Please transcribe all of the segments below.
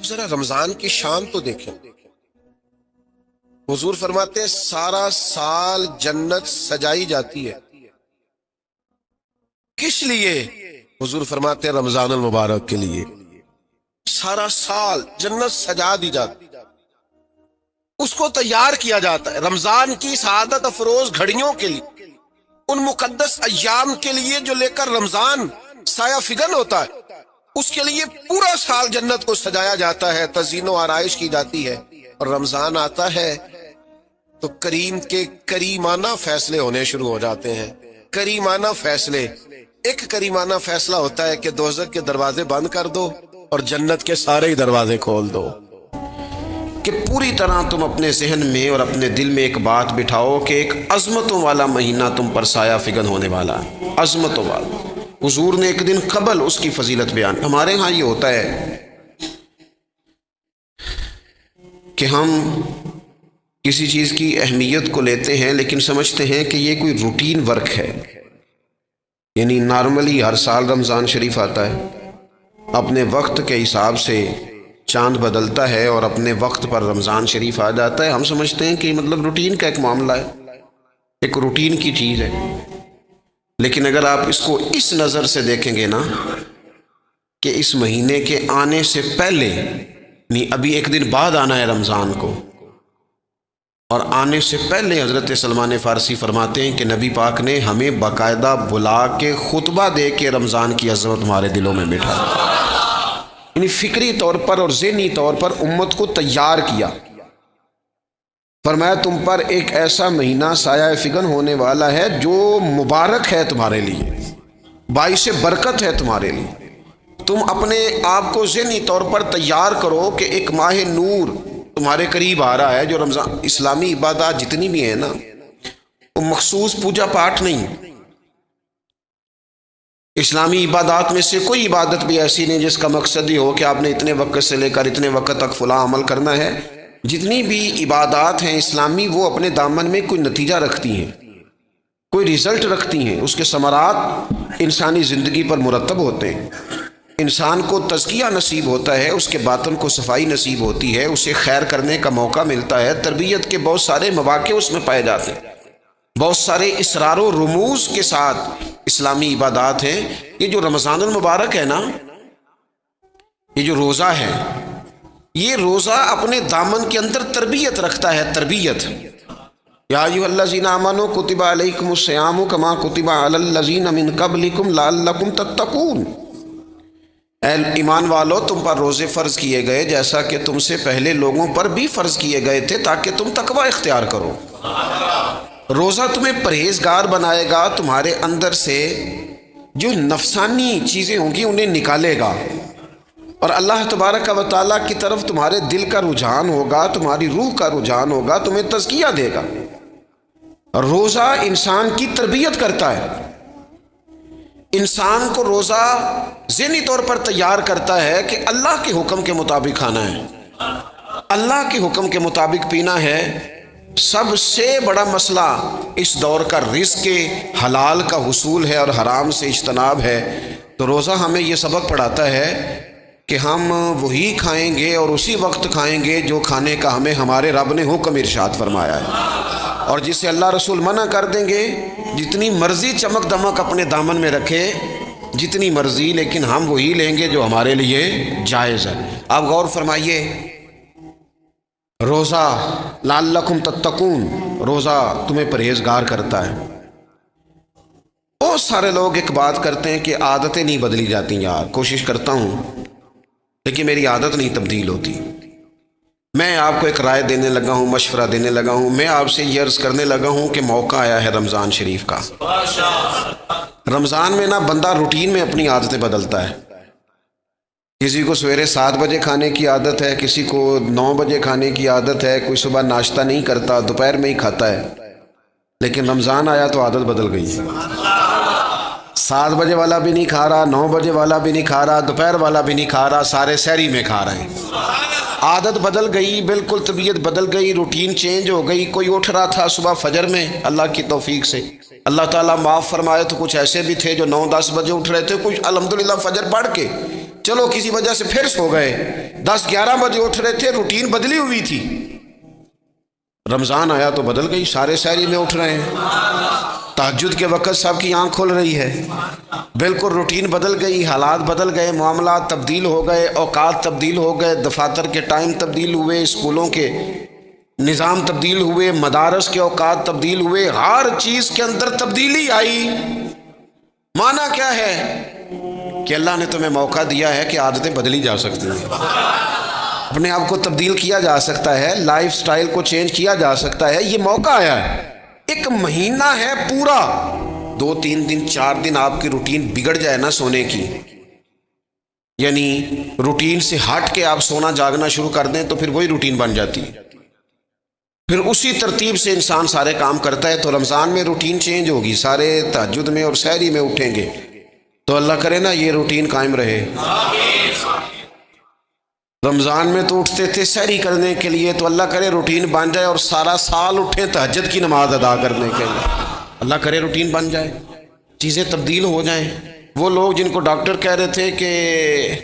آپ ذرا رمضان کی شان تو دیکھیں. حضور فرماتے ہیں سارا سال جنت سجائی جاتی ہے. کس لیے؟ حضور فرماتے ہیں رمضان المبارک کے لیے. سارا سال جنت سجا دی جاتی، اس کو تیار کیا جاتا ہے رمضان کی سعادت افروز گھڑیوں کے لیے، ان مقدس ایام کے لیے جو لے کر رمضان سایہ فگن ہوتا ہے. اس کے لیے پورا سال جنت کو سجایا جاتا ہے، تزئین و آرائش کی جاتی ہے. اور رمضان آتا ہے تو کریم کے کریمانہ فیصلے ہونے شروع ہو جاتے ہیں. کریمانہ فیصلے. ایک کریمانہ فیصلہ ہوتا ہے کہ دوزخ کے دروازے بند کر دو اور جنت کے سارے ہی دروازے کھول دو. کہ پوری طرح تم اپنے ذہن میں اور اپنے دل میں ایک بات بٹھاؤ کہ ایک عظمتوں والا مہینہ تم پر سایہ فگن ہونے والا ہے، عظمتوں والا. حضور نے ایک دن قبل اس کی فضیلت بیان. ہمارے ہاں یہ ہوتا ہے کہ ہم کسی چیز کی اہمیت کو لیتے ہیں لیکن سمجھتے ہیں کہ یہ کوئی روٹین ورک ہے. یعنی نارملی ہر سال رمضان شریف آتا ہے، اپنے وقت کے حساب سے چاند بدلتا ہے اور اپنے وقت پر رمضان شریف آ جاتا ہے. ہم سمجھتے ہیں کہ مطلب روٹین کا ایک معاملہ ہے، ایک روٹین کی چیز ہے. لیکن اگر آپ اس کو اس نظر سے دیکھیں گے نا کہ اس مہینے کے آنے سے پہلے، نہیں ابھی ایک دن بعد آنا ہے رمضان کو، اور آنے سے پہلے حضرت سلمان فارسی فرماتے ہیں کہ نبی پاک نے ہمیں باقاعدہ بلا کے خطبہ دے کے رمضان کی عظمت ہمارے دلوں میں بٹھا، یعنی فکری طور پر اور ذہنی طور پر امت کو تیار کیا. فرمایا تم پر ایک ایسا مہینہ سایہ فگن ہونے والا ہے جو مبارک ہے تمہارے لیے، باعث برکت ہے تمہارے لیے. تم اپنے آپ کو ذہنی طور پر تیار کرو کہ ایک ماہ نور تمہارے قریب آ رہا ہے. جو رمضان اسلامی عبادات جتنی بھی ہیں نا، وہ مخصوص پوجا پاٹ نہیں. اسلامی عبادات میں سے کوئی عبادت بھی ایسی نہیں جس کا مقصد یہ ہو کہ آپ نے اتنے وقت سے لے کر اتنے وقت تک فلاں عمل کرنا ہے. جتنی بھی عبادات ہیں اسلامی، وہ اپنے دامن میں کوئی نتیجہ رکھتی ہیں، کوئی رزلٹ رکھتی ہیں. اس کے ثمرات انسانی زندگی پر مرتب ہوتے ہیں. انسان کو تزکیہ نصیب ہوتا ہے، اس کے باطن کو صفائی نصیب ہوتی ہے، اسے خیر کرنے کا موقع ملتا ہے. تربیت کے بہت سارے مواقع اس میں پائے جاتے ہیں. بہت سارے اسرار و رموز کے ساتھ اسلامی عبادات ہیں. یہ جو رمضان المبارک ہے نا، یہ جو روزہ ہے، یہ روزہ اپنے دامن کے اندر تربیت رکھتا ہے. تربیت. یا ایھا الذین آمنوا کتب علیکم الصیام کما کتب علی الذین من قبلکم لعلکم تتقون. اے ایمان والو، تم پر روزے فرض کیے گئے جیسا کہ تم سے پہلے لوگوں پر بھی فرض کیے گئے تھے تاکہ تم تقوی اختیار کرو. روزہ تمہیں پرہیزگار بنائے گا، تمہارے اندر سے جو نفسانی چیزیں ہوں گی انہیں نکالے گا، اور اللہ تبارک و تعالیٰ کی طرف تمہارے دل کا رجحان ہوگا، تمہاری روح کا رجحان ہوگا، تمہیں تزکیہ دے گا. روزہ انسان کی تربیت کرتا ہے. انسان کو روزہ ذہنی طور پر تیار کرتا ہے کہ اللہ کے حکم کے مطابق کھانا ہے، اللہ کے حکم کے مطابق پینا ہے. سب سے بڑا مسئلہ اس دور کا رزق کے حلال کا حصول ہے اور حرام سے اجتناب ہے. تو روزہ ہمیں یہ سبق پڑھاتا ہے کہ ہم وہی کھائیں گے اور اسی وقت کھائیں گے جو کھانے کا ہمیں ہمارے رب نے حکم ارشاد فرمایا ہے، اور جسے اللہ رسول منع کر دیں گے جتنی مرضی چمک دمک اپنے دامن میں رکھے، جتنی مرضی، لیکن ہم وہی لیں گے جو ہمارے لیے جائز ہے. آپ غور فرمائیے، روزہ لعلکم تتقون، روزہ تمہیں پرہیزگار کرتا ہے. بہت سارے لوگ ایک بات کرتے ہیں کہ عادتیں نہیں بدلی جاتی. یار کوشش کرتا ہوں لیکن میری عادت نہیں تبدیل ہوتی. میں آپ کو ایک رائے دینے لگا ہوں، مشورہ دینے لگا ہوں. میں آپ سے یہ عرض کرنے لگا ہوں کہ موقع آیا ہے رمضان شریف کا. رمضان میں نا بندہ روٹین میں اپنی عادتیں بدلتا ہے. کسی کو سویرے 7 بجے کھانے کی عادت ہے، کسی کو 9 بجے کھانے کی عادت ہے، کوئی صبح ناشتہ نہیں کرتا، دوپہر میں ہی کھاتا ہے. لیکن رمضان آیا تو عادت بدل گئی. 7 بجے والا بھی نہیں کھا رہا، 9 بجے والا بھی نہیں کھا رہا، دوپہر والا بھی نہیں کھا رہا، سارے سحری میں کھا رہے ہیں. عادت بدل گئی، بالکل طبیعت بدل گئی، روٹین چینج ہو گئی. کوئی اٹھ رہا تھا صبح فجر میں، اللہ کی توفیق سے اللہ تعالیٰ معاف فرمائے تو کچھ ایسے بھی تھے جو 9-10 بجے اٹھ رہے تھے، کچھ الحمدللہ فجر پڑھ کے چلو کسی وجہ سے پھر سو گئے، 10-11 بجے اٹھ رہے تھے، روٹین بدلی ہوئی تھی، رمضان آیا تو بدل گئی، سارے سحری میں اٹھ رہے ہیں، تہجد کے وقت سب کی آنکھ کھل رہی ہے، بالکل روٹین بدل گئی، حالات بدل گئے، معاملات تبدیل ہو گئے، اوقات تبدیل ہو گئے، دفاتر کے ٹائم تبدیل ہوئے، اسکولوں کے نظام تبدیل ہوئے، مدارس کے اوقات تبدیل ہوئے، ہر چیز کے اندر تبدیلی آئی۔ معنی کیا ہے کہ اللہ نے تمہیں موقع دیا ہے کہ عادتیں بدلی جا سکتی ہیں، اپنے آپ کو تبدیل کیا جا سکتا ہے، لائف سٹائل کو چینج کیا جا سکتا ہے، یہ موقع آیا ہے۔ ایک مہینہ ہے پورا، 2-3 دن 4 دن آپ کی روٹین بگڑ جائے نا سونے کی، یعنی روٹین سے ہٹ کے آپ سونا جاگنا شروع کر دیں تو پھر وہی روٹین بن جاتی ہے، پھر اسی ترتیب سے انسان سارے کام کرتا ہے۔ تو رمضان میں روٹین چینج ہوگی، سارے تہجد میں اور سحری میں اٹھیں گے، تو اللہ کرے نا یہ روٹین قائم رہے۔ رمضان میں تو اٹھتے تھے سحری کرنے کے لیے، تو اللہ کرے روٹین بن جائے اور سارا سال اٹھیں تہجد کی نماز ادا کرنے کے لیے، اللہ کرے روٹین بن جائے، چیزیں تبدیل ہو جائیں۔ وہ لوگ جن کو ڈاکٹر کہہ رہے تھے کہ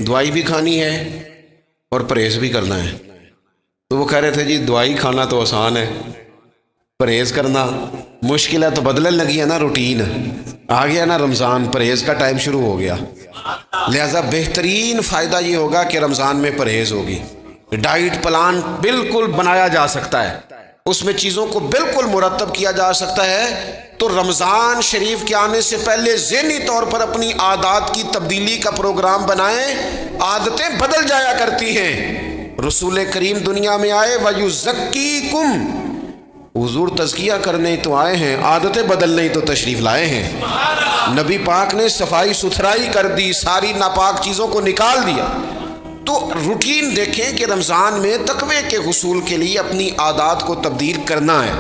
دوائی بھی کھانی ہے اور پرہیز بھی کرنا ہے، تو وہ کہہ رہے تھے جی دوائی کھانا تو آسان ہے، پرہیز کرنا مشکل ہے، تو بدلنے لگی ہے نا روٹین، آ گیا نا رمضان، پرہیز کا ٹائم شروع ہو گیا، لہذا بہترین فائدہ یہ ہوگا کہ رمضان میں پرہیز ہوگی، ڈائٹ پلان بالکل بنایا جا سکتا ہے، اس میں چیزوں کو بالکل مرتب کیا جا سکتا ہے۔ تو رمضان شریف کے آنے سے پہلے ذہنی طور پر اپنی عادات کی تبدیلی کا پروگرام بنائیں، عادتیں بدل جایا کرتی ہیں۔ رسول کریم دنیا میں آئے وَيُزَكِّيكُمْ، حضور تزکیہ کرنے تو آئے ہیں، عادتیں بدلنے تو تشریف لائے ہیں۔ نبی پاک نے صفائی ستھرائی کر دی، ساری ناپاک چیزوں کو نکال دیا۔ تو روٹین دیکھیں کہ رمضان میں تقوی کے حصول کے لیے اپنی عادات کو تبدیل کرنا ہے،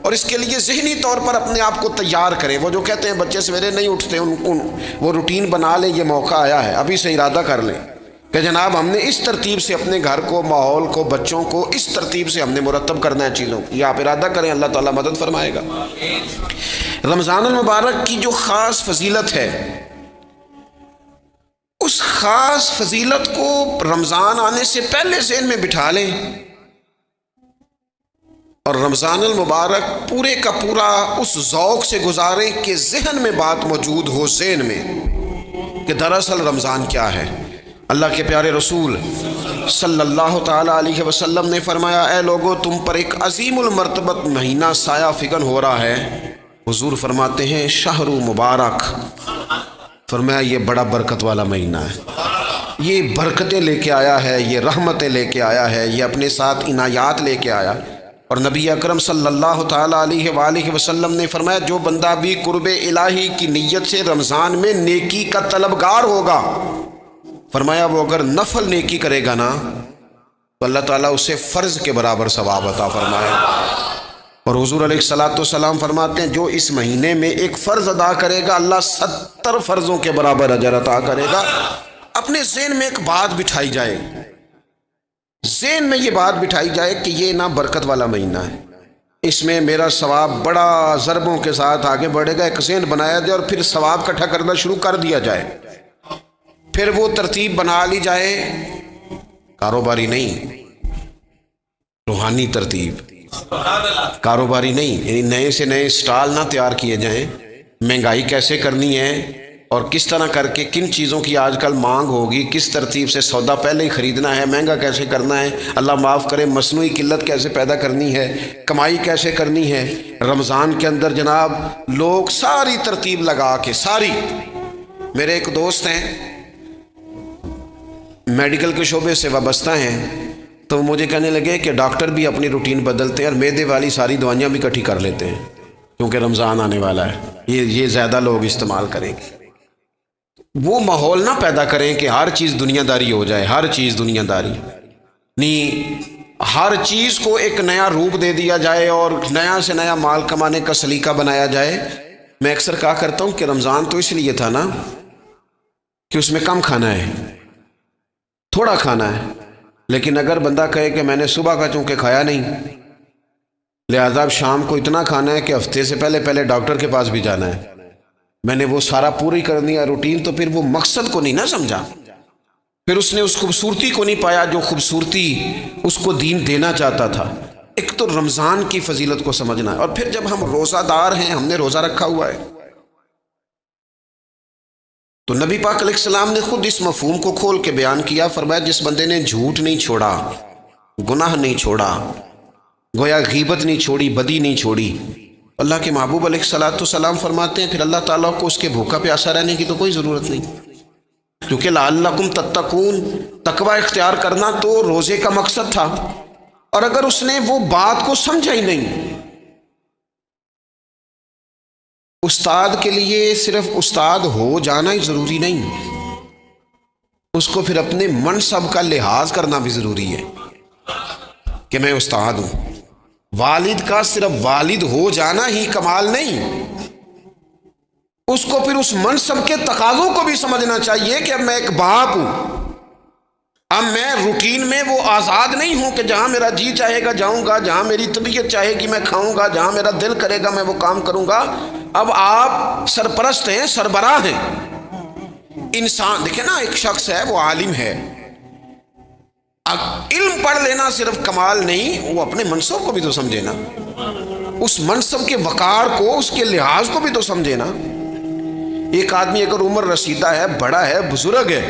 اور اس کے لیے ذہنی طور پر اپنے آپ کو تیار کریں۔ وہ جو کہتے ہیں بچے سویرے نہیں اٹھتے، وہ روٹین بنا لیں، یہ موقع آیا ہے، ابھی سے ارادہ کر لیں کہ جناب ہم نے اس ترتیب سے اپنے گھر کو، ماحول کو، بچوں کو اس ترتیب سے ہم نے مرتب کرنا ہے چیزوں کو، یہ آپ ارادہ کریں، اللہ تعالیٰ مدد فرمائے گا۔ رمضان المبارک کی جو خاص فضیلت ہے، اس خاص فضیلت کو رمضان آنے سے پہلے ذہن میں بٹھا لیں، اور رمضان المبارک پورے کا پورا اس ذوق سے گزاریں کہ ذہن میں بات موجود ہو، ذہن میں کہ دراصل رمضان کیا ہے۔ اللہ کے پیارے رسول صلی اللہ تعالیٰ علیہ وسلم نے فرمایا، اے لوگو تم پر ایک عظیم المرتبت مہینہ سایہ فکن ہو رہا ہے۔ حضور فرماتے ہیں شہر مبارک، فرمایا یہ بڑا برکت والا مہینہ ہے، یہ برکتیں لے کے آیا ہے، یہ رحمتیں لے کے آیا ہے، یہ اپنے ساتھ عنایات لے کے آیا۔ اور نبی اکرم صلی اللہ تعالیٰ علیہ وآلہ وسلم نے فرمایا جو بندہ بھی قرب الہی کی نیت سے رمضان میں نیکی کا طلبگار ہوگا، فرمایا وہ اگر نفل نیکی کرے گا نا تو اللہ تعالیٰ اسے فرض کے برابر ثواب عطا فرمائے۔ اور حضور علیہ السلام فرماتے ہیں جو اس مہینے میں ایک فرض ادا کرے گا اللہ 70 فرضوں کے برابر اجر عطا کرے گا۔ اپنے ذہن میں ایک بات بٹھائی جائے، ذہن میں یہ بات بٹھائی جائے کہ یہ نا برکت والا مہینہ ہے، اس میں میرا ثواب بڑا ضربوں کے ساتھ آگے بڑھے گا، ایک ذہن بنایا جائے اور پھر ثواب اکٹھا کرنا شروع کر دیا جائے۔ پھر وہ ترتیب بنا لی جائے، کاروباری نہیں، روحانی ترتیب، کاروباری نہیں، یعنی نئے سے نئے سٹال نہ تیار کیے جائیں، مہنگائی کیسے کرنی ہے اور کس طرح کر کے کن چیزوں کی آج کل مانگ ہوگی، کس ترتیب سے سودا پہلے ہی خریدنا ہے، مہنگا کیسے کرنا ہے، اللہ معاف کرے مصنوعی قلت کیسے پیدا کرنی ہے، کمائی کیسے کرنی ہے۔ رمضان کے اندر جناب لوگ ساری ترتیب لگا کے، ساری، میرے ایک دوست ہیں میڈیکل کے شعبے سے وابستہ ہیں، تو مجھے کہنے لگے کہ ڈاکٹر بھی اپنی روٹین بدلتے ہیں اور معدے والی ساری دوائیاں بھی اکٹھی کر لیتے ہیں کیونکہ رمضان آنے والا ہے، یہ زیادہ لوگ استعمال کریں گے۔ وہ ماحول نہ پیدا کریں کہ ہر چیز دنیا داری ہو جائے، ہر چیز دنیا داری نہیں، ہر چیز کو ایک نیا روپ دے دیا جائے اور نیا سے نیا مال کمانے کا سلیقہ بنایا جائے۔ میں اکثر کہا کرتا ہوں کہ رمضان تو اس لیے تھا نا کہ اس میں کم کھانا ہے، تھوڑا کھانا ہے، لیکن اگر بندہ کہے کہ میں نے صبح کا چونکہ کھایا نہیں لہذا اب شام کو اتنا کھانا ہے کہ ہفتے سے پہلے ڈاکٹر کے پاس بھی جانا ہے، میں نے وہ سارا پوری کر دیا روٹین، تو پھر وہ مقصد کو نہیں نہ سمجھا۔ پھر اس نے اس خوبصورتی کو نہیں پایا جو خوبصورتی اس کو دین دینا چاہتا تھا۔ ایک تو رمضان کی فضیلت کو سمجھنا ہے، اور پھر جب ہم روزہ دار ہیں، ہم نے روزہ رکھا ہوا ہے، تو نبی پاک علیہ السلام نے خود اس مفہوم کو کھول کے بیان کیا، فرمایا جس بندے نے جھوٹ نہیں چھوڑا، گناہ نہیں چھوڑا، گویا غیبت نہیں چھوڑی، بدی نہیں چھوڑی، اللہ کے محبوب علیہ الصلوۃ والسلام فرماتے ہیں پھر اللہ تعالیٰ کو اس کے بھوکا پیاسا رہنے کی تو کوئی ضرورت نہیں، کیونکہ لعلکم تتقون، تقوی اختیار کرنا تو روزے کا مقصد تھا۔ اور اگر اس نے وہ بات کو سمجھا ہی نہیں، استاد کے لیے صرف استاد ہو جانا ہی ضروری نہیں، اس کو پھر اپنے منصب کا لحاظ کرنا بھی ضروری ہے کہ میں استاد ہوں۔ والد کا صرف والد ہو جانا ہی کمال نہیں، اس کو پھر اس منصب کے تقاضوں کو بھی سمجھنا چاہیے کہ اب میں ایک باپ ہوں، اب میں روٹین میں وہ آزاد نہیں ہوں کہ جہاں میرا جی چاہے گا جاؤں گا، جہاں میری طبیعت چاہے گی میں کھاؤں گا، جہاں میرا دل کرے گا میں وہ کام کروں گا۔ اب آپ سرپرست ہیں، سربراہ ہیں۔ انسان دیکھیں نا، ایک شخص ہے وہ عالم ہے، اب علم پڑھ لینا صرف کمال نہیں، وہ اپنے منصب کو بھی تو سمجھے نا، اس منصب کے وقار کو، اس کے لحاظ کو بھی تو سمجھے نا۔ ایک آدمی اگر عمر رسیدہ ہے، بڑا ہے، بزرگ ہے،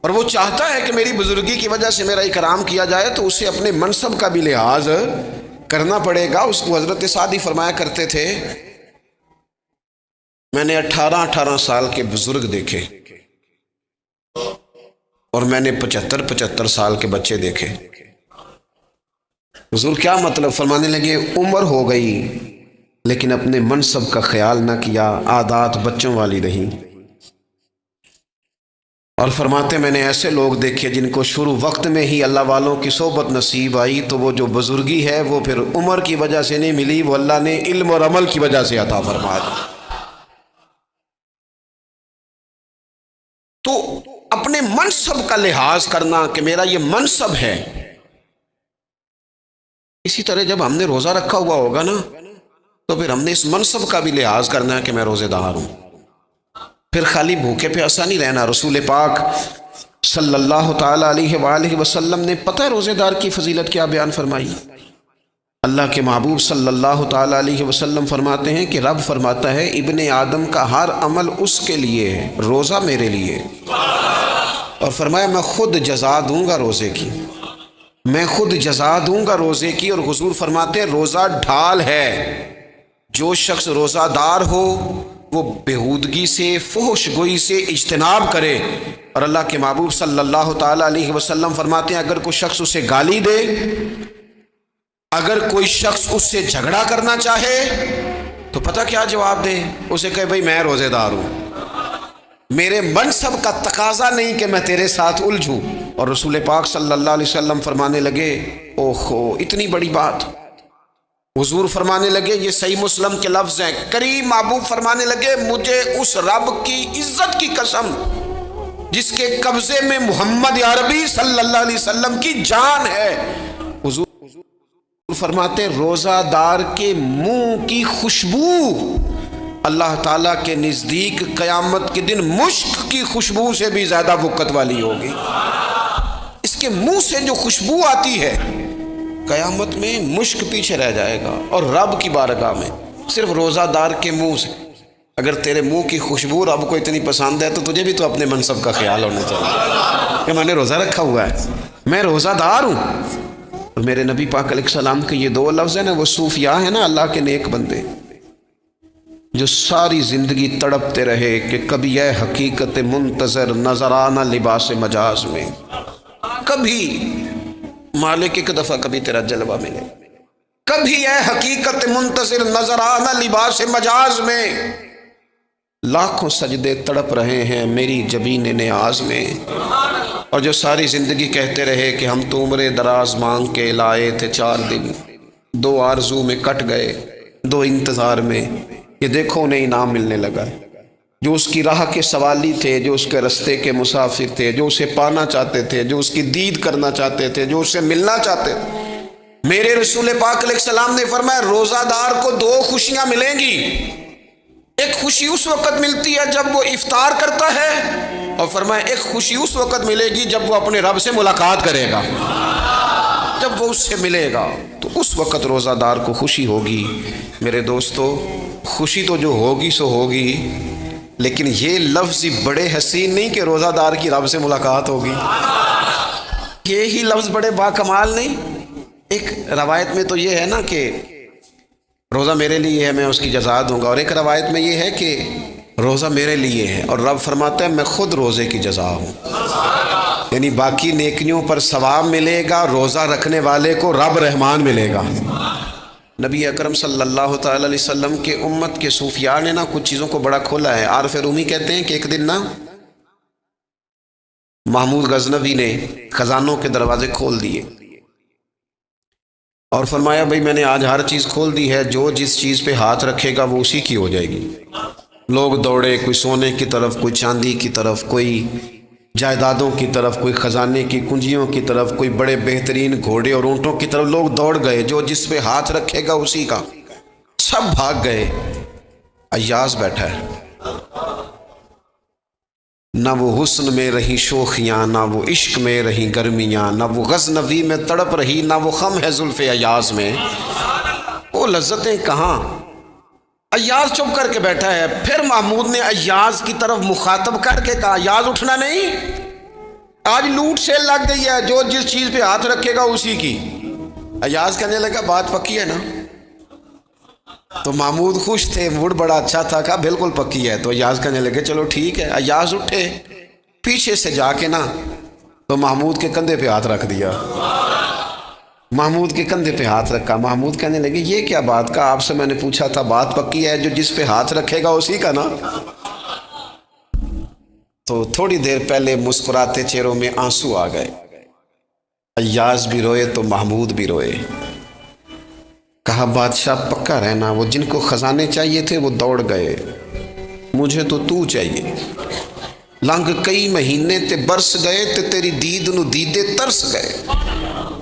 اور وہ چاہتا ہے کہ میری بزرگی کی وجہ سے میرا اکرام کیا جائے، تو اسے اپنے منصب کا بھی لحاظ کرنا پڑے گا۔ اس کو حضرت سعدی فرمایا کرتے تھے میں نے 18 سال کے بزرگ دیکھے اور میں نے 75 سال کے بچے دیکھے۔ حضور کیا مطلب؟ فرمانے لگے عمر ہو گئی لیکن اپنے منصب کا خیال نہ کیا، عادات بچوں والی رہی۔ اور فرماتے میں نے ایسے لوگ دیکھے جن کو شروع وقت میں ہی اللہ والوں کی صحبت نصیب آئی، تو وہ جو بزرگی ہے وہ پھر عمر کی وجہ سے نہیں ملی، وہ اللہ نے علم اور عمل کی وجہ سے عطا فرما دی۔ تو اپنے منصب کا لحاظ کرنا کہ میرا یہ منصب ہے۔ اسی طرح جب ہم نے روزہ رکھا ہوا ہوگا نا، تو پھر ہم نے اس منصب کا بھی لحاظ کرنا ہے کہ میں روزے دار ہوں۔ پھر خالی بھوکے پیاسا نہیں رہنا۔ رسول پاک صلی اللہ تعالی علیہ وآلہ وسلم نے پتہ ہے روزے دار کی فضیلت کیا بیان فرمائی؟ اللہ کے محبوب صلی اللہ تعالی علیہ وسلم فرماتے ہیں کہ رب فرماتا ہے ابن آدم کا ہر عمل اس کے لیے ہے، روزہ میرے لیے، اور فرمایا میں خود جزا دوں گا روزے کی، میں خود جزا دوں گا روزے کی۔ اور حضور فرماتے ہیں روزہ ڈھال ہے، جو شخص روزہ دار ہو وہ بےہودگی سے، فحش گوئی سے اجتناب کرے۔ اور اللہ کے محبوب صلی اللہ تعالی علیہ وسلم فرماتے ہیں اگر کوئی شخص اسے گالی دے، اگر کوئی شخص اس سے جھگڑا کرنا چاہے تو پتہ کیا جواب دے؟ اسے کہے بھئی میں روزے دار ہوں، میرے منصب کا تقاضا نہیں کہ میں تیرے ساتھ الجھوں۔ اور رسول پاک صلی اللہ علیہ وسلم فرمانے لگے اوہو اتنی بڑی بات۔ حضور فرمانے لگے، یہ صحیح مسلم کے لفظ ہیں، کریم محبوب فرمانے لگے مجھے اس رب کی عزت کی قسم جس کے قبضے میں محمد عربی صلی اللہ علیہ وسلم کی جان ہے۔ حضور فرماتے روزہ دار کے منہ کی خوشبو اللہ تعالیٰ کے نزدیک قیامت کے دن مشک کی خوشبو سے بھی زیادہ وقت والی ہوگی۔ اس کے منہ سے جو خوشبو آتی ہے قیامت میں مشک پیچھے رہ جائے گا، اور رب کی بارگاہ میں صرف روزہ دار کے منہ سے اگر تیرے منہ کی خوشبو رب کو اتنی پسند ہے تو تجھے بھی تو اپنے منصب کا خیال ہونا چاہیے کہ میں نے روزہ رکھا ہوا ہے، میں روزہ دار ہوں۔ اور میرے نبی پاک علیہ السلام کے یہ دو لفظ ہیں نا، وہ صوفیاء ہیں نا، اللہ کے نیک بندے جو ساری زندگی تڑپتے رہے کہ کبھی اے حقیقت منتظر نظر آنا لباس مجاز میں، کبھی مالک ایک دفعہ کبھی تیرا جلوہ ملے، کبھی اے حقیقت منتظر نظر آنا لباس مجاز میں، لاکھوں سجدے تڑپ رہے ہیں میری جبین نیاز میں۔ اور جو ساری زندگی کہتے رہے کہ ہم تو عمر دراز مانگ کے لائے تھے 4 دن، 2 آرزو میں کٹ گئے، 2 انتظار میں، یہ دیکھو انہیں انعام ملنے لگا ہے۔ جو اس کی راہ کے سوالی تھے، جو اس کے رستے کے مسافر تھے، جو اسے پانا چاہتے تھے، جو اس کی دید کرنا چاہتے تھے، جو اسے ملنا چاہتے تھے، میرے رسول پاک علیہ السلام نے فرمایا روزہ دار کو 2 خوشیاں ملیں گی۔ ایک خوشی اس وقت ملتی ہے جب وہ افطار کرتا ہے، اور فرمایا ایک خوشی اس وقت ملے گی جب وہ اپنے رب سے ملاقات کرے گا، جب وہ اس سے ملے گا تو اس وقت روزہ دار کو خوشی ہوگی۔ میرے دوستو، خوشی تو جو ہوگی سو ہوگی، لیکن یہ لفظ بڑے حسین نہیں کہ روزہ دار کی رب سے ملاقات ہوگی، یہی لفظ بڑے باکمال نہیں؟ ایک روایت میں تو یہ ہے نا کہ روزہ میرے لیے ہے، میں اس کی جزا دوں گا، اور ایک روایت میں یہ ہے کہ روزہ میرے لیے ہے اور رب فرماتا ہے میں خود روزے کی جزا ہوں، یعنی باقی نیکیوں پر ثواب ملے گا، روزہ رکھنے والے کو رب رحمان ملے گا۔ نبی اکرم صلی اللہ تعالی علیہ وسلم کے امت کے صوفیاء نے نا کچھ چیزوں کو بڑا کھولا ہے۔ عارف رومی کہتے ہیں کہ ایک دن نا محمود غزنوی نے خزانوں کے دروازے کھول دیے اور فرمایا بھئی میں نے آج ہر چیز کھول دی ہے، جو جس چیز پہ ہاتھ رکھے گا وہ اسی کی ہو جائے گی۔ لوگ دوڑے، کوئی سونے کی طرف، کوئی چاندی کی طرف، کوئی جائیدادوں کی طرف، کوئی خزانے کی کنجیوں کی طرف، کوئی بڑے بہترین گھوڑے اور اونٹوں کی طرف، لوگ دوڑ گئے، جو جس پہ ہاتھ رکھے گا اسی کا، سب بھاگ گئے۔ ایاز بیٹھا ہے، نہ وہ حسن میں رہی شوخیاں، نہ وہ عشق میں رہی گرمیاں، نہ وہ غزنوی میں تڑپ رہی، نہ وہ خم ہے زلف ایاز میں، وہ لذتیں کہاں۔ ایاز چپ کر کے بیٹھا ہے۔ پھر محمود نے ایاز کی طرف مخاطب کر کے کہا ایاز اٹھنا نہیں، آج لوٹ سیل لگ گئی ہے، جو جس چیز پہ ہاتھ رکھے گا اسی کی۔ ایاز کہنے لگا بات پکی ہے نا؟ تو محمود خوش تھے، موڈ بڑا اچھا تھا، کہا بالکل پکی ہے۔ تو ایاز کہنے لگے چلو ٹھیک ہے۔ ایاز اٹھے، پیچھے سے جا کے نا تو محمود کے کندھے پہ ہاتھ رکھ دیا، محمود کے کندھے پہ ہاتھ رکھا۔ محمود کہنے لگے یہ کیا بات کا، آپ سے میں نے پوچھا تھا بات پکی ہے، جو جس پہ ہاتھ رکھے گا اسی کا نا۔ تو تھوڑی دیر پہلے مسکراتے چہروں میں آنسو آ گئے، ایاز بھی روئے تو محمود بھی روئے۔ کہا بادشاہ پکا رہنا، وہ جن کو خزانے چاہیے تھے وہ دوڑ گئے، مجھے تو تو چاہیے۔ لنگ کئی مہینے تے برس گئے تے تیری دید نو دیدے ترس گئے،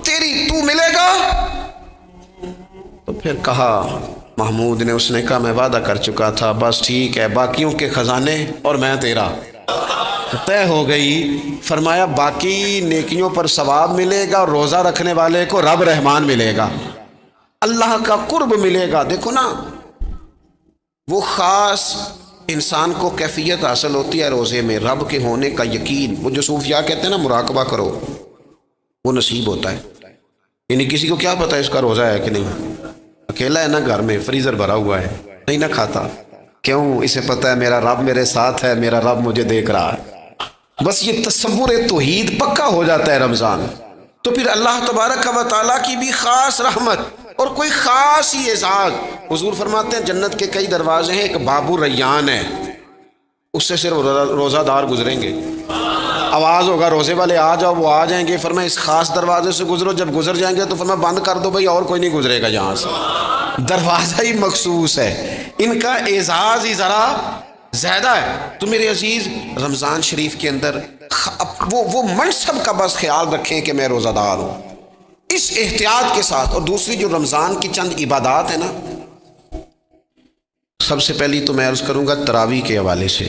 تیری تو ملے گا۔ تو پھر کہا محمود نے، اس نے کہا میں وعدہ کر چکا تھا، بس ٹھیک ہے، باقیوں کے خزانے اور میں تیرا، طے ہو گئی۔ فرمایا باقی نیکیوں پر ثواب ملے گا، روزہ رکھنے والے کو رب رحمان ملے گا، اللہ کا قرب ملے گا۔ دیکھو نا، وہ خاص انسان کو کیفیت حاصل ہوتی ہے روزے میں، رب کے ہونے کا یقین۔ وہ جو صوفیاء کہتے ہیں نا مراقبہ کرو، وہ نصیب ہوتا ہے۔ یعنی کسی کو کیا پتا اس کا روزہ ہے کہ نہیں، اکیلا ہے نا گھر میں، فریزر بھرا ہوا ہے، نہیں نہ کھاتا، کیوں؟ اسے پتا ہے میرا رب میرے ساتھ ہے، میرا رب مجھے دیکھ رہا ہے۔ بس یہ تصور توحید پکا ہو جاتا ہے رمضان، تو پھر اللہ تبارک و تعالیٰ کی بھی خاص رحمت اور کوئی خاص ہی اعزاز۔ حضور فرماتے ہیں جنت کے کئی دروازے ہیں، ایک باب الریان ہے، اس سے صرف روزہ دار گزریں گے۔ آواز ہوگا روزے والے آ جاؤ، وہ آ جائیں گے، فرمایا اس خاص دروازے سے گزرو، جب گزر جائیں گے تو فرمایا بند کر دو بھائی، اور کوئی نہیں گزرے گا یہاں سے، دروازہ ہی مخصوص ہے، ان کا اعزاز ہی ذرا زیادہ ہے۔ تو میرے عزیز، رمضان شریف کے اندر وہ منصب کا بس خیال رکھیں کہ میں روزہ دار ہوں، اس احتیاط کے ساتھ۔ اور دوسری جو رمضان کی چند عبادات ہیں نا، سب سے پہلی تو میں عرض کروں گا تراویح کے حوالے سے،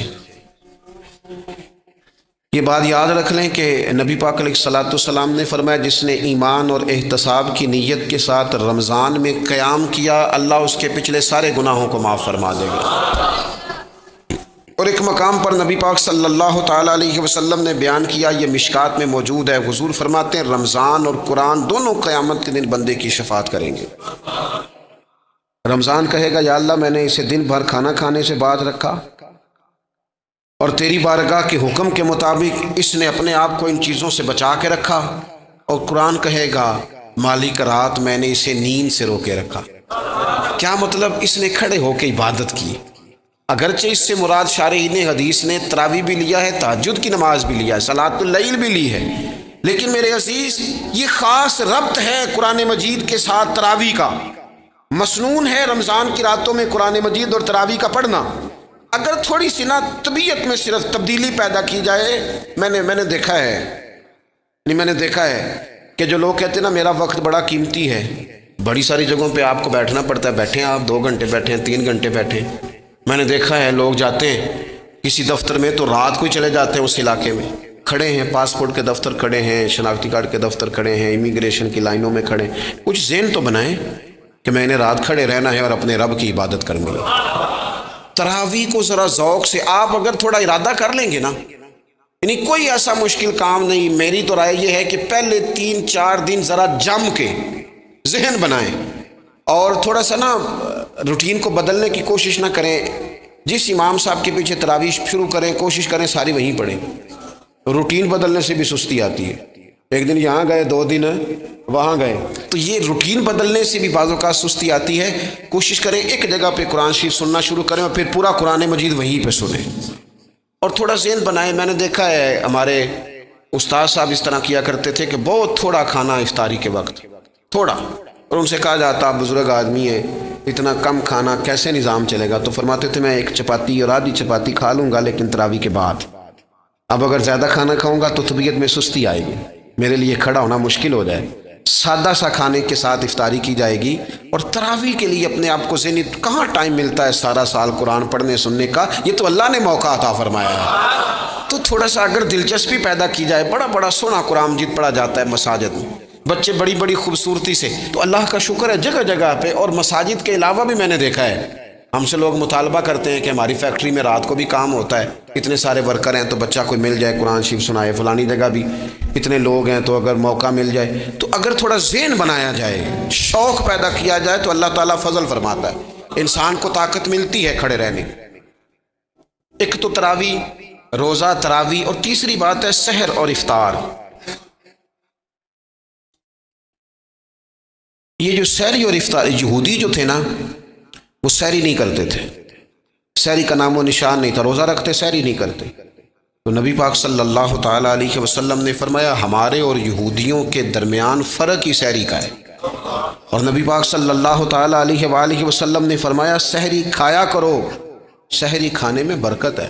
یہ بات یاد رکھ لیں کہ نبی پاک علیہ الصلوۃ والسلام نے فرمایا جس نے ایمان اور احتساب کی نیت کے ساتھ رمضان میں قیام کیا، اللہ اس کے پچھلے سارے گناہوں کو معاف فرما دے گا۔ اور ایک مقام پر نبی پاک صلی اللہ تعالیٰ علیہ وسلم نے بیان کیا، یہ مشکات میں موجود ہے، حضور فرماتے ہیں رمضان اور قرآن دونوں قیامت کے دن بندے کی شفاعت کریں گے۔ رمضان کہے گا یا اللہ میں نے اسے دن بھر کھانا کھانے سے باز رکھا، اور تیری بارگاہ کے حکم کے مطابق اس نے اپنے آپ کو ان چیزوں سے بچا کے رکھا۔ اور قرآن کہے گا مالک رات میں نے اسے نیند سے روکے رکھا۔ کیا مطلب؟ اس نے کھڑے ہو کے عبادت کی، اگرچہ اس سے مراد شارحین حدیث نے تراویح بھی لیا ہے، تہجد کی نماز بھی لیا ہے، صلاۃ اللیل بھی لی ہے، لیکن میرے عزیز یہ خاص ربط ہے قرآن مجید کے ساتھ تراویح کا۔ مسنون ہے رمضان کی راتوں میں قرآن مجید اور تراویح کا پڑھنا۔ اگر تھوڑی سی نا طبیعت میں صرف تبدیلی پیدا کی جائے، میں نے دیکھا ہے کہ جو لوگ کہتے ہیں نا میرا وقت بڑا قیمتی ہے، بڑی ساری جگہوں پہ آپ کو بیٹھنا پڑتا ہے، بیٹھیں آپ 2 گھنٹے بیٹھیں، 3 گھنٹے بیٹھیں، میں نے دیکھا ہے لوگ جاتے ہیں کسی دفتر میں تو رات کو ہی چلے جاتے ہیں اس علاقے میں، کھڑے ہیں، پاسپورٹ کے دفتر کھڑے ہیں، شناختی کارڈ کے دفتر کھڑے ہیں، امیگریشن کی لائنوں میں کھڑے ہیں۔ کچھ ذہن تو بنائیں کہ میں نے رات کھڑے رہنا ہے اور اپنے رب کی عبادت کرنی ہے۔ تراویح کو ذرا ذوق سے آپ اگر تھوڑا ارادہ کر لیں گے نا، یعنی کوئی ایسا مشکل کام نہیں، میری تو رائے یہ ہے کہ پہلے 3-4 دن ذرا جم کے ذہن بنائیں اور تھوڑا سا نا روٹین کو بدلنے کی کوشش نہ کریں۔ جس امام صاحب کے پیچھے تراویح شروع کریں کوشش کریں ساری وہیں پڑھیں۔ روٹین بدلنے سے بھی سستی آتی ہے، ایک دن یہاں گئے 2 دن وہاں گئے، تو یہ روٹین بدلنے سے بھی بعض اوقات سستی آتی ہے۔ کوشش کریں ایک جگہ پہ قرآن شریف سننا شروع کریں اور پھر پورا قرآن مجید وہیں پہ سنیں اور تھوڑا ذہن بنائیں۔ میں نے دیکھا ہے ہمارے استاد صاحب اس طرح کیا کرتے تھے کہ بہت تھوڑا کھانا افطاری کے وقت، تھوڑا، اور ان سے کہا جاتا آپ بزرگ آدمی ہیں، اتنا کم کھانا کیسے نظام چلے گا؟ تو فرماتے تھے میں 1 چپاتی اور آدھی چپاتی کھا لوں گا لیکن تراویح کے بعد، اب اگر زیادہ کھانا کھاؤں گا تو طبیعت میں سستی آئے گی، میرے لیے کھڑا ہونا مشکل ہو جائے، سادہ سا کھانے کے ساتھ افطاری کی جائے گی۔ اور تراویح کے لیے اپنے آپ کو ذہنی کہاں ٹائم ملتا ہے سارا سال قرآن پڑھنے سننے کا، یہ تو اللہ نے موقع عطا فرمایا ہے۔ تو تھوڑا سا اگر دلچسپی پیدا کی جائے، بڑا بڑا سونا قرآن مجید پڑھا جاتا ہے مساجد میں، بچے بڑی بڑی خوبصورتی سے، تو اللہ کا شکر ہے جگہ جگہ پہ۔ اور مساجد کے علاوہ بھی میں نے دیکھا ہے ہم سے لوگ مطالبہ کرتے ہیں کہ ہماری فیکٹری میں رات کو بھی کام ہوتا ہے، اتنے سارے ورکر ہیں تو بچہ کوئی مل جائے قرآن شریف سنائے، فلانی جگہ بھی اتنے لوگ ہیں تو اگر موقع مل جائے، تو اگر تھوڑا ذہن بنایا جائے، شوق پیدا کیا جائے تو اللہ تعالیٰ فضل فرماتا ہے، انسان کو طاقت ملتی ہے کھڑے رہنے۔ ایک تو تراویح، روزہ، تراویح، اور تیسری بات ہے سحر اور افطار۔ یہ جو سحری اور افطار، یہودی جو تھے نا وہ سحری نہیں کرتے تھے، سحری کا نام و نشان نہیں تھا، روزہ رکھتے سحری نہیں کرتے۔ تو نبی پاک صلی اللہ تعالیٰ علیہ وسلم نے فرمایا ہمارے اور یہودیوں کے درمیان فرق ہی سحری کا ہے، اور نبی پاک صلی اللہ تعالیٰ علیہ وآلہ وسلم نے فرمایا سحری کھایا کرو، سحری کھانے میں برکت ہے۔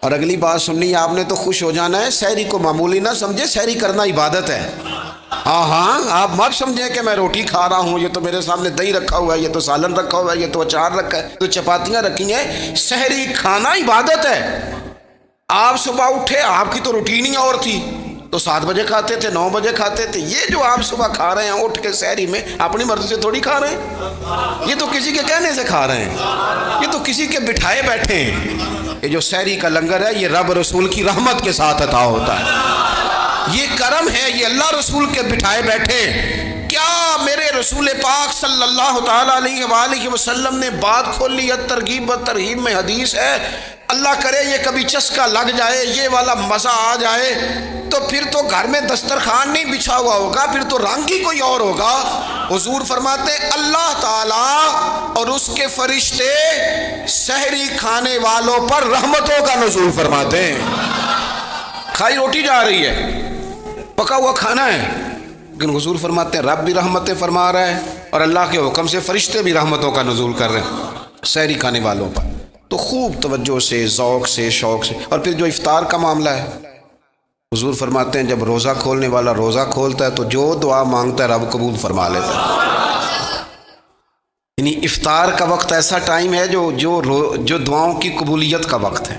اور اگلی بات سننی آپ نے تو خوش ہو جانا ہے، سحری کو معمولی نہ سمجھے، سحری کرنا عبادت ہے۔ ہاں آپ مت سمجھیں کہ میں روٹی کھا رہا ہوں، یہ تو میرے سامنے دہی رکھا ہوا ہے، یہ تو سالن رکھا ہوا ہے، یہ تو اچار رکھا ہے، تو چپاتیاں رکھی ہیں۔ سحری کھانا عبادت ہے۔ آپ صبح اٹھے، آپ کی تو روٹین ہی اور تھی، تو 7 بجے کھاتے تھے، 9 بجے کھاتے تھے، یہ جو آپ صبح کھا رہے ہیں اٹھ کے سحری میں، اپنی مرضی سے تھوڑی کھا رہے ہیں، یہ تو کسی کے کہنے سے کھا رہے ہیں، یہ تو کسی کے بٹھائے بیٹھے ہیں۔ یہ جو سحری کا لنگر ہے یہ رب رسول کی رحمت کے ساتھ عطا ہوتا ہے، یہ کرم ہے، یہ اللہ رسول کے بٹھائے بیٹھے۔ کیا میرے رسول پاک صلی اللہ تعالیٰ علیہ وآلہ وسلم نے بات کھولی ہے، ترغیب و ترہیب میں حدیث ہے، اللہ کرے یہ کبھی چسکا لگ جائے، یہ والا مزہ آ جائے، تو پھر تو گھر میں دسترخوان نہیں بچھا ہوا ہوگا، پھر تو رنگ ہی کوئی اور ہوگا۔ حضور فرماتے اللہ تعالیٰ اور اس کے فرشتے سحری کھانے والوں پر رحمتوں کا نزول فرماتے ہیں۔ کھائی روٹی جا رہی ہے، پکا ہوا کھانا ہے، لیکن حضور فرماتے ہیں رب بھی رحمتیں فرما رہا ہے اور اللہ کے حکم سے فرشتے بھی رحمتوں کا نزول کر رہے ہیں سحری کھانے والوں پر۔ تو خوب توجہ سے، ذوق سے، شوق سے۔ اور پھر جو افطار کا معاملہ ہے، حضور فرماتے ہیں جب روزہ کھولنے والا روزہ کھولتا ہے تو جو دعا مانگتا ہے رب قبول فرما لیتا ہے۔ یعنی افطار کا وقت ایسا ٹائم ہے جو دعاؤں کی قبولیت کا وقت ہے۔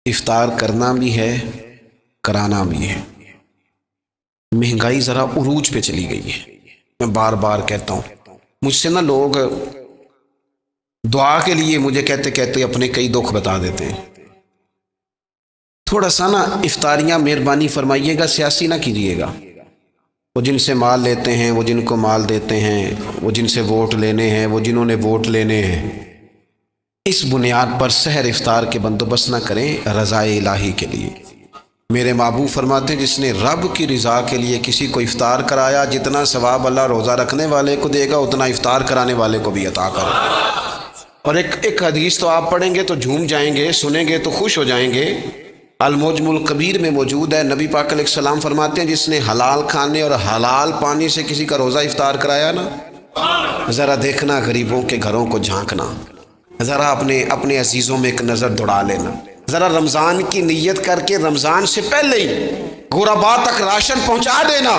افطار کرنا بھی ہے، کرانا بھی ہے۔ مہنگائی ذرا عروج پہ چلی گئی ہے، میں بار بار کہتا ہوں، مجھ سے نا لوگ دعا کے لیے مجھے کہتے کہتے اپنے کئی دکھ بتا دیتے ہیں۔ تھوڑا سا نا افطاریاں مہربانی فرمائیے گا، سیاسی نہ کیجیے گا۔ وہ جن سے مال لیتے ہیں، وہ جن کو مال دیتے ہیں، وہ جن سے ووٹ لینے ہیں، وہ جنہوں نے ووٹ لینے ہیں، اس بنیاد پر سحر افطار کے بندوبست نہ کریں رضا الہی کے لیے۔ میرے محبوب فرماتے ہیں جس نے رب کی رضا کے لیے کسی کو افطار کرایا، جتنا ثواب اللہ روزہ رکھنے والے کو دے گا اتنا افطار کرانے والے کو بھی عطا کرے۔ اور ایک حدیث تو آپ پڑھیں گے تو جھوم جائیں گے، سنیں گے تو خوش ہو جائیں گے، المعجم الکبیر میں موجود ہے۔ نبی پاک علیہ السلام فرماتے ہیں جس نے حلال کھانے اور حلال پانی سے کسی کا روزہ افطار کرایا نا، ذرا دیکھنا غریبوں کے گھروں کو جھانکنا، ذرا اپنے عزیزوں میں ایک نظر دوڑا لینا، ذرا رمضان کی نیت کر کے رمضان سے پہلے ہی غرباء تک راشن پہنچا دینا،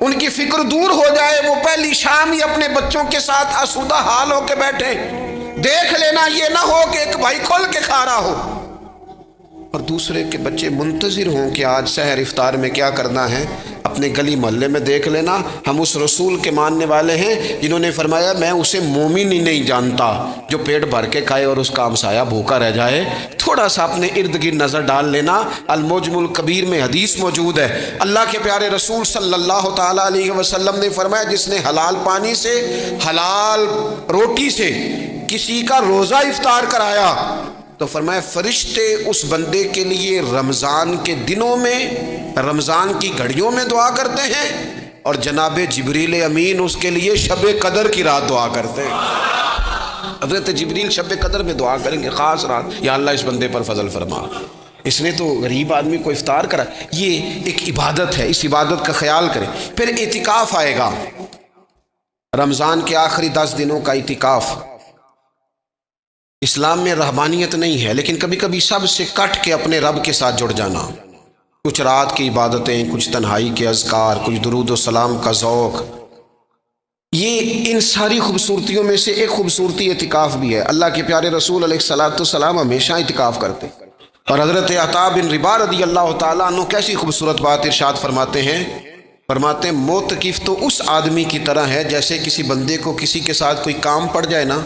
ان کی فکر دور ہو جائے، وہ پہلی شام ہی اپنے بچوں کے ساتھ آسودہ حال ہو کے بیٹھے، دیکھ لینا یہ نہ ہو کہ ایک بھائی کھول کے کھا رہا ہو اور دوسرے کے بچے منتظر ہوں کہ آج سحر افطار میں کیا کرنا ہے۔ اپنے گلی محلے میں دیکھ لینا، ہم اس رسول کے ماننے والے ہیں جنہوں نے فرمایا میں اسے مومن ہی نہیں جانتا جو پیٹ بھر کے کھائے اور اس کا ہمسایہ بھوکا رہ جائے۔ تھوڑا سا اپنے ارد گرد نظر ڈال لینا، المعجم الکبیر میں حدیث موجود ہے، اللہ کے پیارے رسول صلی اللہ تعالیٰ علیہ وسلم نے فرمایا جس نے حلال پانی سے، حلال روٹی سے کسی کا روزہ افطار کرایا تو فرمایا فرشتے اس بندے کے لیے رمضان کے دنوں میں، رمضان کی گھڑیوں میں دعا کرتے ہیں، اور جناب جبریل امین اس کے لیے شب قدر کی رات دعا کرتے ہیں۔ حضرت جبریل شب قدر میں دعا کریں گے خاص رات، یا اللہ اس بندے پر فضل فرما، اس نے تو غریب آدمی کو افطار کرا۔ یہ ایک عبادت ہے، اس عبادت کا خیال کریں۔ پھر اعتکاف آئے گا، رمضان کے آخری 10 دنوں کا اعتکاف۔ اسلام میں رہبانیت نہیں ہے، لیکن کبھی کبھی سب سے کٹ کے اپنے رب کے ساتھ جڑ جانا، کچھ رات کی عبادتیں، کچھ تنہائی کے اذکار، کچھ درود و سلام کا ذوق، یہ ان ساری خوبصورتیوں میں سے ایک خوبصورتی اعتکاف بھی ہے۔ اللہ کے پیارے رسول علیہ الصلوۃ والسلام ہمیشہ اعتکاف کرتے، اور حضرت عطا بن رباح رضی اللہ تعالیٰ عنہ کیسی خوبصورت بات ارشاد فرماتے ہیں، معتکف تو اس آدمی کی طرح ہے جیسے کسی بندے کو کسی کے ساتھ کوئی کام پڑ جائے نا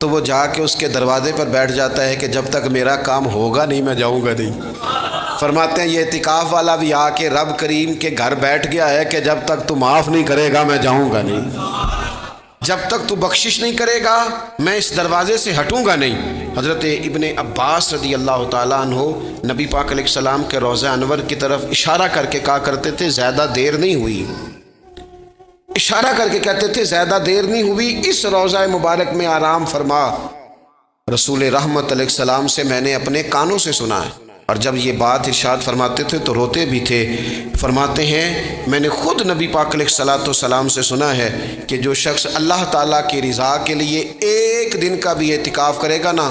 تو وہ جا کے اس کے دروازے پر بیٹھ جاتا ہے کہ جب تک میرا کام ہوگا نہیں میں جاؤں گا نہیں۔ فرماتے ہیں یہ اعتکاف والا بھی آ کے رب کریم کے گھر بیٹھ گیا ہے کہ جب تک تو معاف نہیں کرے گا میں جاؤں گا نہیں، جب تک تو بخشش نہیں کرے گا میں اس دروازے سے ہٹوں گا نہیں۔ حضرت ابن عباس رضی اللہ تعالیٰ عنہ نبی پاک علیہ السلام کے روضہ انور کی طرف اشارہ کر کے کہا کرتے تھے زیادہ دیر نہیں ہوئی، اشارہ کر کے کہتے تھے زیادہ دیر نہیں ہوئی، اس روضہ مبارک میں آرام فرما۔ رسول رحمت علیہ السلام سے میں نے اپنے کانوں سے سنا ہے، اور جب یہ بات ارشاد فرماتے تھے تو روتے بھی تھے۔ فرماتے ہیں میں نے خود نبی پاک علیہ السلام سے سنا ہے کہ جو شخص اللہ تعالیٰ کی رضا کے لیے ایک دن کا بھی اعتکاف کرے گا نا،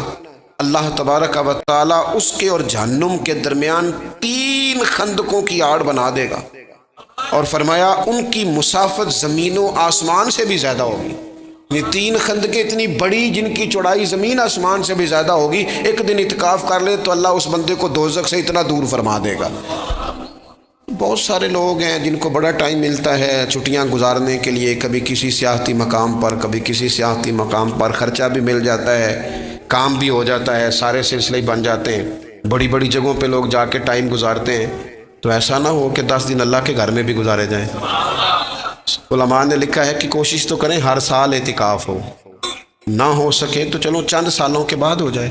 اللہ تبارک و تعالیٰ اس کے اور جہنم کے درمیان 3 خندقوں کی آڑ بنا دے گا، اور فرمایا ان کی مسافت زمین و آسمان سے بھی زیادہ ہوگی۔ یہ 3 خندقیں اتنی بڑی جن کی چوڑائی زمین آسمان سے بھی زیادہ ہوگی، ایک دن اعتکاف کر لے تو اللہ اس بندے کو دوزخ سے اتنا دور فرما دے گا۔ بہت سارے لوگ ہیں جن کو بڑا ٹائم ملتا ہے چھٹیاں گزارنے کے لیے، کبھی کسی سیاحتی مقام پر، کبھی کسی سیاحتی مقام پر، خرچہ بھی مل جاتا ہے، کام بھی ہو جاتا ہے، سارے سلسلے بن جاتے ہیں، بڑی بڑی جگہوں پہ لوگ جا کے ٹائم گزارتے ہیں۔ تو ایسا نہ ہو کہ 10 دن اللہ کے گھر میں بھی گزارے جائیں۔ علماء نے لکھا ہے کہ کوشش تو کریں ہر سال اعتکاف ہو، نہ ہو سکے تو چلو چند سالوں کے بعد ہو جائے،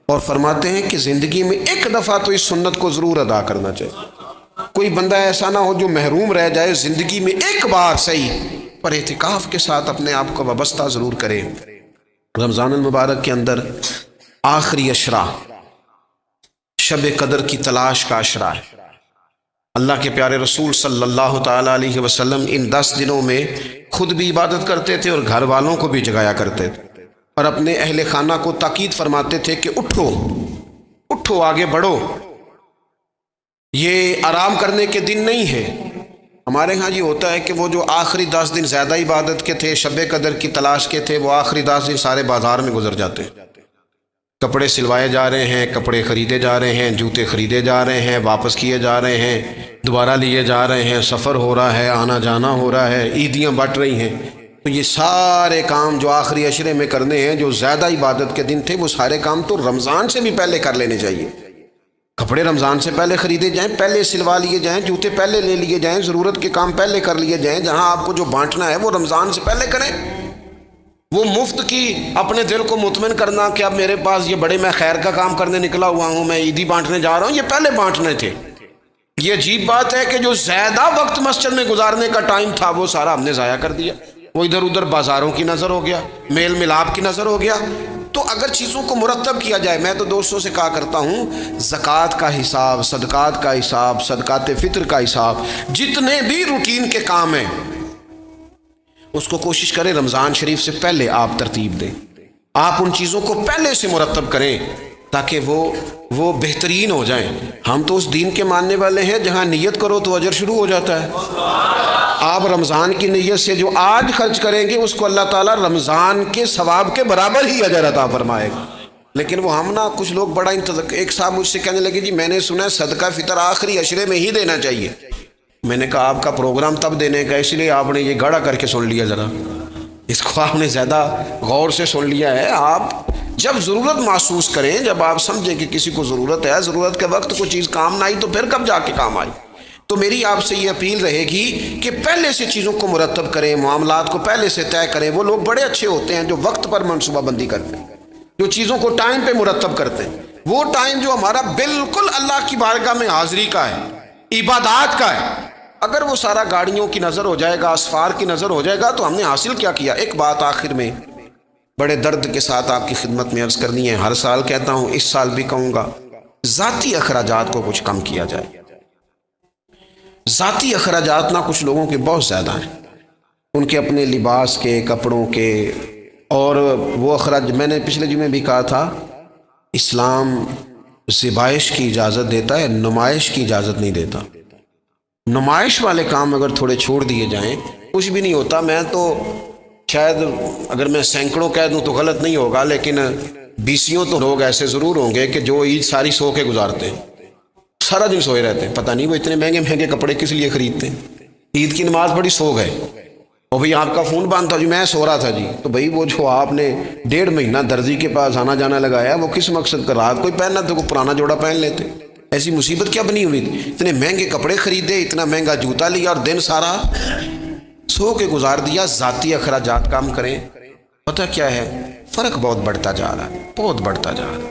اور فرماتے ہیں کہ زندگی میں ایک دفعہ تو اس سنت کو ضرور ادا کرنا چاہیے۔ کوئی بندہ ایسا نہ ہو جو محروم رہ جائے، زندگی میں ایک بار صحیح پر اعتکاف کے ساتھ اپنے آپ کو وابستہ ضرور کرے۔ رمضان المبارک کے اندر آخری عشرہ شب قدر کی تلاش کا عشرہ ہے۔ اللہ کے پیارے رسول صلی اللہ تعالیٰ علیہ وسلم ان 10 دنوں میں خود بھی عبادت کرتے تھے اور گھر والوں کو بھی جگایا کرتے تھے، اور اپنے اہل خانہ کو تاکید فرماتے تھے کہ اٹھو اٹھو، آگے بڑھو، یہ آرام کرنے کے دن نہیں ہے۔ ہمارے ہاں یہ ہوتا ہے کہ وہ جو آخری 10 دن زیادہ عبادت کے تھے، شب قدر کی تلاش کے تھے، وہ آخری 10 دن سارے بازار میں گزر جاتے ہیں، کپڑے سلوائے جا رہے ہیں، کپڑے خریدے جا رہے ہیں، جوتے خریدے جا رہے ہیں، واپس کیے جا رہے ہیں، دوبارہ لیے جا رہے ہیں، سفر ہو رہا ہے، آنا جانا ہو رہا ہے، عیدیاں بٹ رہی ہیں۔ تو یہ سارے کام جو آخری عشرے میں کرنے ہیں، جو زیادہ عبادت کے دن تھے، وہ سارے کام تو رمضان سے بھی پہلے کر لینے چاہیے۔ کپڑے رمضان سے پہلے خریدے جائیں، پہلے سلوا لیے جائیں، جوتے پہلے لے لیے جائیں، ضرورت کے کام پہلے کر لیے جائیں، جہاں آپ کو جو بانٹنا ہے وہ رمضان سے پہلے کریں۔ وہ مفت کی اپنے دل کو مطمئن کرنا کہ اب میرے پاس یہ بڑے میں خیر کا کام کرنے نکلا ہوا ہوں، میں عیدی بانٹنے جا رہا ہوں، یہ پہلے بانٹنے تھے۔ یہ عجیب بات ہے کہ جو زیادہ وقت مسجد میں گزارنے کا ٹائم تھا وہ سارا ہم نے ضائع کر دیا، وہ ادھر ادھر بازاروں کی نظر ہو گیا، میل ملاپ کی نظر ہو گیا۔ تو اگر چیزوں کو مرتب کیا جائے، میں تو دوستوں سے کہا کرتا ہوں زکوٰۃ کا حساب، صدقات کا حساب، صدقات فطر کا حساب، جتنے بھی روٹین کے کام ہیں اس کو کوشش کریں رمضان شریف سے پہلے آپ ترتیب دیں، آپ ان چیزوں کو پہلے سے مرتب کریں تاکہ وہ بہترین ہو جائیں۔ ہم تو اس دین کے ماننے والے ہیں جہاں نیت کرو تو اجر شروع ہو جاتا ہے۔ آپ رمضان کی نیت سے جو آج خرچ کریں گے اس کو اللہ تعالیٰ رمضان کے ثواب کے برابر ہی اجر عطا فرمائے گا۔ لیکن وہ ہم نا کچھ لوگ بڑا ایک صاحب مجھ سے کہنے لگے جی میں نے سنا ہے صدقہ فطر آخری عشرے میں ہی دینا چاہیے۔ میں نے کہا آپ کا پروگرام تب دینے کا اس لیے آپ نے یہ گاڑا کر کے سن لیا، ذرا اس کو آپ نے زیادہ غور سے سن لیا ہے۔ آپ جب ضرورت محسوس کریں، جب آپ سمجھیں کہ کسی کو ضرورت ہے، ضرورت کے وقت کوئی چیز کام نہ آئی تو پھر کب جا کے کام آئی۔ تو میری آپ سے یہ اپیل رہے گی کہ پہلے سے چیزوں کو مرتب کریں، معاملات کو پہلے سے طے کریں۔ وہ لوگ بڑے اچھے ہوتے ہیں جو وقت پر منصوبہ بندی کرتے ہیں، جو چیزوں کو ٹائم پہ مرتب کرتے ہیں۔ وہ ٹائم جو ہمارا بالکل اللہ کی بارگاہ میں حاضری کا ہے، عبادات کا ہے، اگر وہ سارا گاڑیوں کی نظر ہو جائے گا، اسفار کی نظر ہو جائے گا تو ہم نے حاصل کیا کیا۔ ایک بات آخر میں بڑے درد کے ساتھ آپ کی خدمت میں عرض کرنی ہے، ہر سال کہتا ہوں، اس سال بھی کہوں گا، ذاتی اخراجات کو کچھ کم کیا جائے۔ ذاتی اخراجات نہ کچھ لوگوں کے بہت زیادہ ہیں، ان کے اپنے لباس کے، کپڑوں کے، اور وہ اخراج میں نے پچھلے جمعے بھی کہا تھا، اسلام ذبائش کی اجازت دیتا ہے، نمائش کی اجازت نہیں دیتا۔ نمائش والے کام اگر تھوڑے چھوڑ دیے جائیں کچھ بھی نہیں ہوتا۔ میں تو شاید اگر میں سینکڑوں کہہ دوں تو غلط نہیں ہوگا، لیکن بیسیوں تو لوگ ایسے ضرور ہوں گے کہ جو عید ساری سو کے گزارتے ہیں، سارا دن سوئے رہتے ہیں۔ پتہ نہیں وہ اتنے مہنگے مہنگے کپڑے کس لیے خریدتے ہیں، عید کی نماز پڑھی سو گئے، اور بھئی آپ کا فون بند تھا جی میں سو رہا تھا جی، تو بھئی وہ جو آپ نے 1.5 مہینہ درزی کے پاس آنا جانا لگایا وہ کس مقصد کا؟ رات کوئی پہننا تو کوئی پرانا جوڑا پہن لیتے۔ ایسی مصیبت کیا بنی ہوئی تھی؟ اتنے مہنگے کپڑے خریدے، اتنا مہنگا جوتا لیا اور دن سارا سو کے گزار دیا۔ ذاتی اخراجات کم کریں۔ پتہ کیا ہے، فرق بہت بڑھتا جا رہا ہے، بہت بڑھتا جا رہا ہے۔